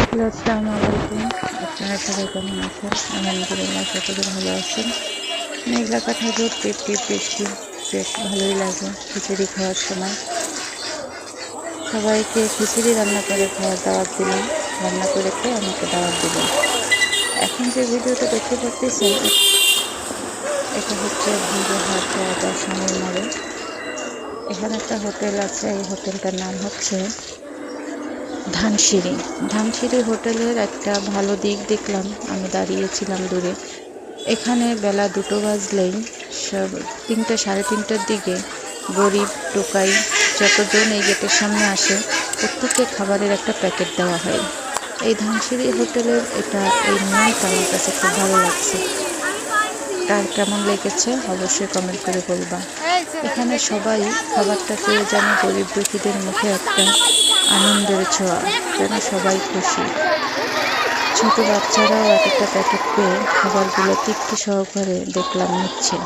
Hello, আসসালামু আলাইকুম। আপনারা সবাই কেমন আছেন? আলহামদুলিল্লাহ সকলে ভালো আছেন। মেঘলা কাঁঠাল রোদ, টিপ টিপ বৃষ্টি, বেশ ভালোই লাগে খিচুড়ি খাওয়ার সময়। সবাইকে খিচুড়ি রান্না করে খাওয়ার দাওয়াত দিলাম। রান্না করে খেয়ে আমাকে দাওয়াত দিলেন। এখন যে ভিডিওটা দেখতে পাচ্ছেন, এটা হচ্ছে ভুলবাহাট বা স্বামীর মোড়ে। এখানে একটা হোটেল আছে, এই হোটেলটার নাম হচ্ছে ধানসিঁড়ি। ধানসিঁড়ি হোটেলের একটা ভালো দিক দেখলাম, আমি দাঁড়িয়েছিলাম দূরে। এখানে বেলা 2টো বাজলেই সব 3টে সাড়ে 3টার দিকে গরিব টোকাই যতজন এই গেটের সামনে আসে প্রত্যেককে খাবারের একটা প্যাকেট দেওয়া হয়। এই ধানসিঁড়ি হোটেলের এই নিয়মটা আমার কাছে খুব ভালো লাগছে। কার কেমন লেগেছে অবশ্যই কমেন্ট করে বলবা। এখানে সবাই খাবারটা পেয়ে যেন গরিব দুঃখীদের মুখে একটা আনন্দের ছোঁয়া, যেন সবাই খুশি। ছোট বাচ্চারাও এক একটা প্যাকেট পেয়ে খাবারগুলো তৃপ্তি সহকারে দেখলাম নিচ্ছে।